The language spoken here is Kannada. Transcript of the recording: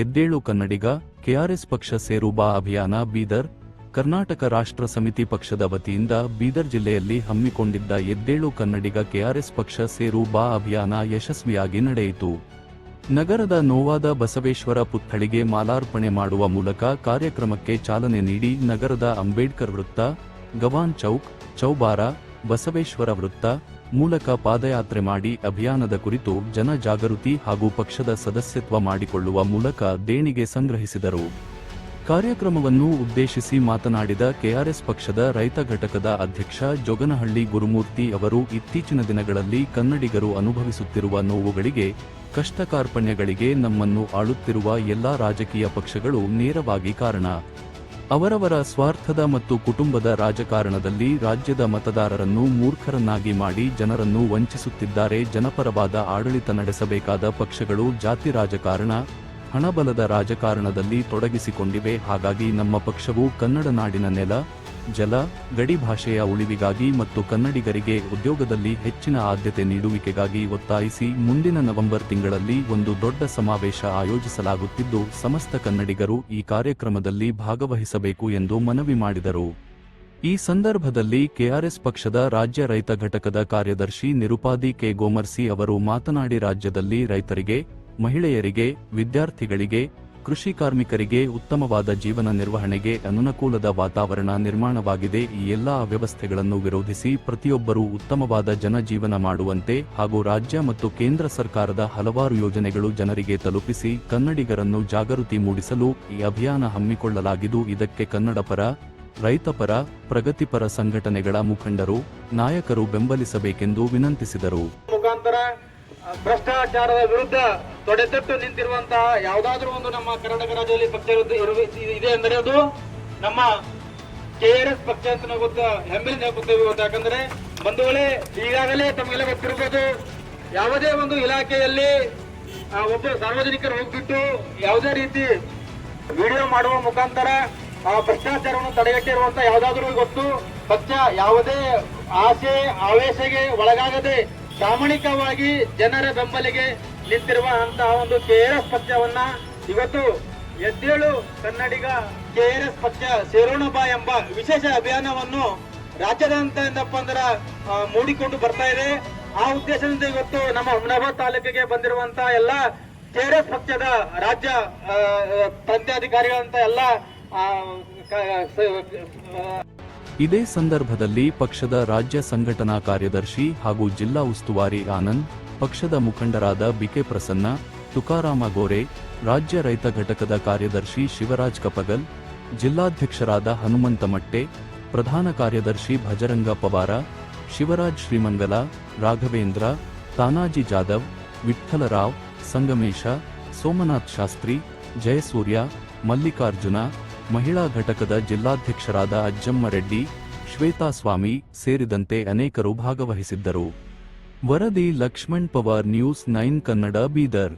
ಎದ್ದೇಳು ಕನ್ನಡಿಗ, ಕೆಆರ್ಎಸ್ ಪಕ್ಷ ಸೇರು ಬಾ ಅಭಿಯಾನ ಬೀದರ್. ಕರ್ನಾಟಕ ರಾಷ್ಟ್ರ ಸಮಿತಿ ಪಕ್ಷದ ವತಿಯಿಂದ ಬೀದರ್ ಜಿಲ್ಲೆಯಲ್ಲಿ ಹಮ್ಮಿಕೊಂಡಿದ್ದ ಎದ್ದೇಳು ಕನ್ನಡಿಗ ಕೆಆರ್ಎಸ್ ಪಕ್ಷ ಸೇರು ಬಾ ಅಭಿಯಾನ ಯಶಸ್ವಿಯಾಗಿ ನಡೆಯಿತು. ನಗರದ ನೋವಾದ ಬಸವೇಶ್ವರ ಪುತ್ಥಳಿಗೆ ಮಾಲಾರ್ಪಣೆ ಮಾಡುವ ಮೂಲಕ ಕಾರ್ಯಕ್ರಮಕ್ಕೆ ಚಾಲನೆ ನೀಡಿ ನಗರದ ಅಂಬೇಡ್ಕರ್ ವೃತ್ತ, ಗವಾನ್ ಚೌಕ್, ಚೌಬಾರ, ಬಸವೇಶ್ವರ ವೃತ್ತ ಮೂಲಕ ಪಾದಯಾತ್ರೆ ಮಾಡಿ ಅಭಿಯಾನದ ಕುರಿತು ಜನ ಜಾಗೃತಿ ಹಾಗೂ ಪಕ್ಷದ ಸದಸ್ಯತ್ವ ಮಾಡಿಕೊಳ್ಳುವ ಮೂಲಕ ದೇಣಿಗೆ ಸಂಗ್ರಹಿಸಿದರು. ಕಾರ್ಯಕ್ರಮವನ್ನು ಉದ್ದೇಶಿಸಿ ಮಾತನಾಡಿದ ಕೆಆರ್ಎಸ್ ಪಕ್ಷದ ರೈತ ಘಟಕದ ಅಧ್ಯಕ್ಷ ಜೋಗನಹಳ್ಳಿ ಗುರುಮೂರ್ತಿ ಅವರು, ಇತ್ತೀಚಿನ ದಿನಗಳಲ್ಲಿ ಕನ್ನಡಿಗರು ಅನುಭವಿಸುತ್ತಿರುವ ನೋವುಗಳಿಗೆ, ಕಷ್ಟ ಕಾರ್ಪಣ್ಯಗಳಿಗೆ ನಮ್ಮನ್ನು ಆಳುತ್ತಿರುವ ಎಲ್ಲಾ ರಾಜಕೀಯ ಪಕ್ಷಗಳು ನೇರವಾಗಿ ಕಾರಣ. ಅವರವರ ಸ್ವಾರ್ಥದ ಮತ್ತು ಕುಟುಂಬದ ರಾಜಕಾರಣದಲ್ಲಿ ರಾಜ್ಯದ ಮತದಾರರನ್ನು ಮೂರ್ಖರನ್ನಾಗಿ ಮಾಡಿ ಜನರನ್ನು ವಂಚಿಸುತ್ತಿದ್ದಾರೆ. ಜನಪರವಾದ ಆಡಳಿತ ನಡೆಸಬೇಕಾದ ಪಕ್ಷಗಳು ಜಾತಿ ರಾಜಕಾರಣ, ಹಣಬಲದ ರಾಜಕಾರಣದಲ್ಲಿ ತೊಡಗಿಸಿಕೊಂಡಿವೆ. ಹಾಗಾಗಿ ನಮ್ಮ ಪಕ್ಷವು ಕನ್ನಡ ನಾಡಿನ ನೆಲ, ಜಲ, ಗಡಿ ಭಾಷೆಯ ಉಳಿವಿಗಾಗಿ ಮತ್ತು ಕನ್ನಡಿಗರಿಗೆ ಉದ್ಯೋಗದಲ್ಲಿ ಹೆಚ್ಚಿನ ಆದ್ಯತೆ ನೀಡುವಿಕೆಗಾಗಿ ಒತ್ತಾಯಿಸಿ ಮುಂದಿನ ನವೆಂಬರ್ ತಿಂಗಳಲ್ಲಿ ಒಂದು ದೊಡ್ಡ ಸಮಾವೇಶ ಆಯೋಜಿಸಲಾಗುತ್ತಿದ್ದು, ಸಮಸ್ತ ಕನ್ನಡಿಗರು ಈ ಕಾರ್ಯಕ್ರಮದಲ್ಲಿ ಭಾಗವಹಿಸಬೇಕು ಎಂದು ಮನವಿ ಮಾಡಿದರು. ಈ ಸಂದರ್ಭದಲ್ಲಿ ಕೆಆರ್ಎಸ್ ಪಕ್ಷದ ರಾಜ್ಯ ರೈತ ಘಟಕದ ಕಾರ್ಯದರ್ಶಿ ನಿರುಪಾದಿ ಕೆ ಗೋಮರ್ಸಿ ಅವರು ಮಾತನಾಡಿ, ರಾಜ್ಯದಲ್ಲಿ ರೈತರಿಗೆ, ಮಹಿಳೆಯರಿಗೆ, ವಿದ್ಯಾರ್ಥಿಗಳಿಗೆ, ಕೃಷಿ ಕಾರ್ಮಿಕರಿಗೆ ಉತ್ತಮವಾದ ಜೀವನ ನಿರ್ವಹಣೆಗೆ ಅನುಕೂಲದ ವಾತಾವರಣ ನಿರ್ಮಾಣವಾಗಿದೆ. ಈ ಎಲ್ಲಾ ಅವ್ಯವಸ್ಥೆಗಳನ್ನು ವಿರೋಧಿಸಿ ಪ್ರತಿಯೊಬ್ಬರೂ ಉತ್ತಮವಾದ ಜನಜೀವನ ಮಾಡುವಂತೆ ಹಾಗೂ ರಾಜ್ಯ ಮತ್ತು ಕೇಂದ್ರ ಸರ್ಕಾರದ ಹಲವಾರು ಯೋಜನೆಗಳು ಜನರಿಗೆ ತಲುಪಿಸಿ ಕನ್ನಡಿಗರನ್ನು ಜಾಗೃತಿ ಮೂಡಿಸಲು ಈ ಅಭಿಯಾನ ಹಮ್ಮಿಕೊಳ್ಳಲಾಗಿದ್ದು, ಇದಕ್ಕೆ ಕನ್ನಡಪರ, ರೈತಪರ, ಪ್ರಗತಿಪರ ಸಂಘಟನೆಗಳ ಮುಖಂಡರು, ನಾಯಕರು ಬೆಂಬಲಿಸಬೇಕೆಂದು ವಿನಂತಿಸಿದರು. ಭ್ರಷ್ಟಾಚಾರದ ವಿರುದ್ಧ ತೊಡೆತಟ್ಟು ನಿಂತಿರುವಂತಹ ಯಾವುದಾದ್ರೂ ಒಂದು ನಮ್ಮ ಕರ್ನಾಟಕ ರಾಜ್ಯದಲ್ಲಿ ಪಕ್ಷ ಇದೆ ಅಂದರೆ ಅದು ನಮ್ಮ ಕೆಆರ್ಎಸ್ ಪಕ್ಷ ಅಂತ ನಾವು ಹೆಮ್ಮೆಯಿಂದ ಗೊತ್ತೇವೆ. ಯಾಕಂದ್ರೆ ಬಂಧುಗಳೇ, ಈಗಾಗಲೇ ತಮಗೆಲ್ಲ ಗೊತ್ತಿರಬಹುದು, ಯಾವುದೇ ಒಂದು ಇಲಾಖೆಯಲ್ಲಿ ಒಬ್ಬ ಸಾರ್ವಜನಿಕರು ಹೋಗ್ಬಿಟ್ಟು ಯಾವುದೇ ರೀತಿ ವಿಡಿಯೋ ಮಾಡುವ ಮುಖಾಂತರ ಆ ಭ್ರಷ್ಟಾಚಾರವನ್ನು ತಡೆಗಟ್ಟಿರುವಂತ ಯಾವುದಾದ್ರೂ ಗೊತ್ತು. ಪಕ್ಷ ಯಾವುದೇ ಆಸೆ ಆವೇಶಗೆ ಒಳಗಾಗದೆ ಪ್ರಾಮಾಣಿಕವಾಗಿ ಜನರ ಬೆಂಬಲಿಗೆ ನಿಂತಿರುವ ಅಂತಹ ಒಂದು ಕೆಆರ್ಎಸ್ ಪಕ್ಷವನ್ನ ಇವತ್ತು ಎದ್ದೇಳು ಕನ್ನಡಿಗ ಕೆಆರ್ಎಸ್ ಪಕ್ಷ ಸೇರೋಣ ಬಾ ಎಂಬ ವಿಶೇಷ ಅಭಿಯಾನವನ್ನು ರಾಜ್ಯಾದ್ಯಂತ ಮೂಡಿಕೊಂಡು ಬರ್ತಾ ಇದೆ. ಆ ಉದ್ದೇಶದಿಂದ ಇವತ್ತು ನಮ್ಮ ಹುಮನಾಬಾದ್ ತಾಲೂಕಿಗೆ ಬಂದಿರುವಂತಹ ಎಲ್ಲ ಕೆಆರ್ಎಸ್ ಪಕ್ಷದ ರಾಜ್ಯ ಪ್ರಾಂತ್ಯಾಧಿಕಾರಿಗಳಂತ ಎಲ್ಲ ಇದೇ ಸಂದರ್ಭದಲ್ಲಿ ಪಕ್ಷದ ರಾಜ್ಯ ಸಂಘಟನಾ ಕಾರ್ಯದರ್ಶಿ ಹಾಗೂ ಜಿಲ್ಲಾ ಉಸ್ತುವಾರಿ ಆನಂದ್, ಪಕ್ಷದ ಮುಖಂಡರಾದ ಬಿಕೆ ಪ್ರಸನ್ನ, ತುಕಾರಾಮ ಗೋರೆ, ರಾಜ್ಯ ರೈತ ಘಟಕದ ಕಾರ್ಯದರ್ಶಿ ಶಿವರಾಜ್ ಕಪಗಲ್, ಜಿಲ್ಲಾಧ್ಯಕ್ಷರಾದ ಹನುಮಂತ ಮಟ್ಟೆ, ಪ್ರಧಾನ ಕಾರ್ಯದರ್ಶಿ ಭಜರಂಗ ಪವಾರ, ಶಿವರಾಜ್ ಶ್ರೀಮಂಗಲ, ರಾಘವೇಂದ್ರ, ತಾನಾಜಿ ಜಾಧವ್, ವಿಠ್ಠಲರಾವ್, ಸಂಗಮೇಶ, ಸೋಮನಾಥ್ ಶಾಸ್ತ್ರಿ, ಜಯಸೂರ್ಯ, ಮಲ್ಲಿಕಾರ್ಜುನ, ಮಹಿಳಾ ಘಟಕದ ಜಿಲ್ಲಾಧ್ಯಕ್ಷರಾದ ಅಜ್ಜಮ್ಮ ರೆಡ್ಡಿ, ಶ್ವೇತಾ ಸ್ವಾಮಿ ಸೇರಿದಂತೆ ಅನೇಕರು ಭಾಗವಹಿಸಿದ್ದರು. ವರದಿ ಲಕ್ಷ್ಮಣ್ ಪವಾರ್, ನ್ಯೂಸ್ 9 ಕನ್ನಡ, ಬೀದರ್.